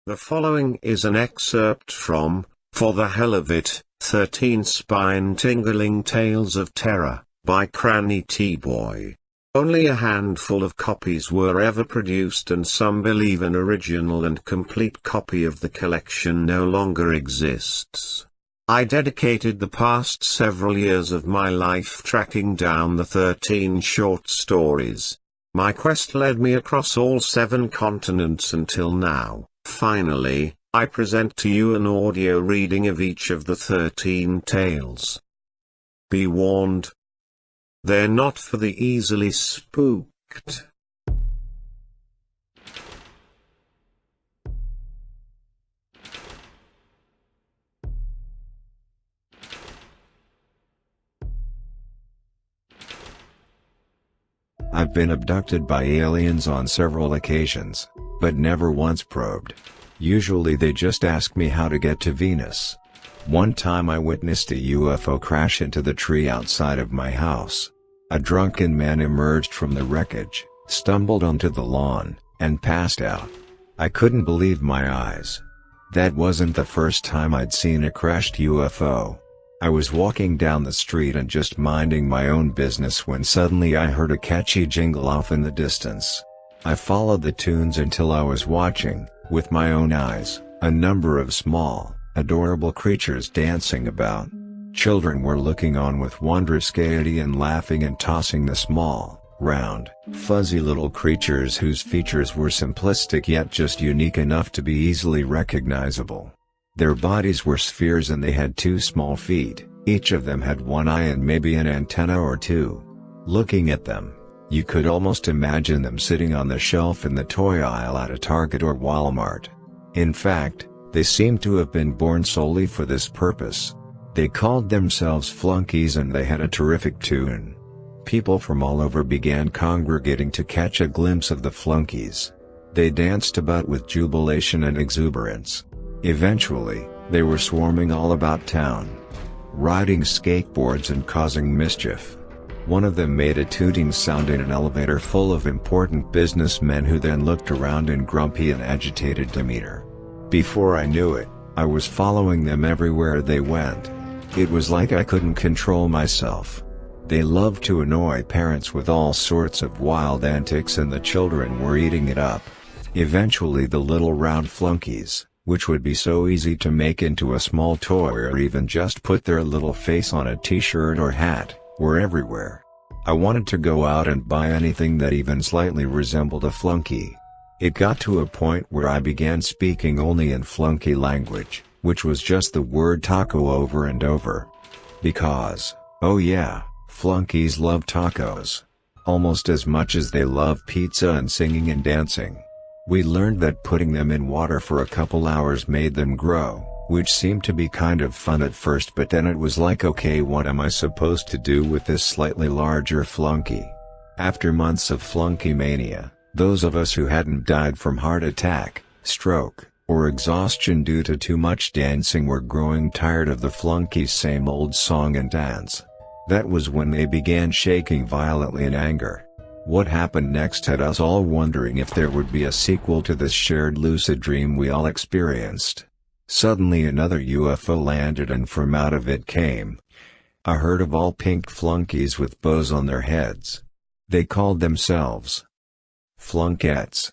The following is an excerpt from, For the Hell of It, 13 Spine-Tingling Tales of Terror, by Cranny T. Boy. Only a handful of copies were ever produced, and some believe an original and complete copy of the collection no longer exists. I dedicated the past several years of my life tracking down the 13 short stories. My quest led me across all 7 continents until now. Finally, I present to you an audio reading of each of the 13 tales. Be warned. They're not for the easily spooked. I've been abducted by aliens on several occasions, but never once probed. Usually they just ask me how to get to Venus. One time I witnessed a UFO crash into the tree outside of my house. A drunken man emerged from the wreckage, stumbled onto the lawn, and passed out. I couldn't believe my eyes. That wasn't the first time I'd seen a crashed UFO. I was walking down the street and just minding my own business when suddenly I heard a catchy jingle off in the distance. I followed the tunes until I was watching, with my own eyes, a number of small, adorable creatures dancing about. Children were looking on with wondrous gaiety and laughing and tossing the small, round, fuzzy little creatures whose features were simplistic yet just unique enough to be easily recognizable. Their bodies were spheres and they had 2 small feet, each of them had 1 eye and maybe an antenna or 2. Looking at them, you could almost imagine them sitting on the shelf in the toy aisle at a Target or Walmart. In fact, they seemed to have been born solely for this purpose. They called themselves Flunkies and they had a terrific tune. People from all over began congregating to catch a glimpse of the Flunkies. They danced about with jubilation and exuberance. Eventually, they were swarming all about town, riding skateboards and causing mischief. One of them made a tooting sound in an elevator full of important businessmen who then looked around in grumpy and agitated demeanor. Before I knew it, I was following them everywhere they went. It was like I couldn't control myself. They loved to annoy parents with all sorts of wild antics and the children were eating it up. Eventually the little round Flunkies, which would be so easy to make into a small toy or even just put their little face on a t-shirt or hat, were everywhere. I wanted to go out and buy anything that even slightly resembled a Flunky. It got to a point where I began speaking only in Flunky language, which was just the word taco over and over. Because, oh yeah, Flunkies love tacos. Almost as much as they love pizza and singing and dancing. We learned that putting them in water for a couple hours made them grow, which seemed to be kind of fun at first, but then it was like, okay, what am I supposed to do with this slightly larger Flunky? After months of Flunky mania, those of us who hadn't died from heart attack, stroke, or exhaustion due to too much dancing were growing tired of the Flunky's same old song and dance. That was when they began shaking violently in anger. What happened next had us all wondering if there would be a sequel to this shared lucid dream we all experienced. Suddenly another UFO landed and from out of it came a herd of all pink Flunkies with bows on their heads. They called themselves Flunkettes.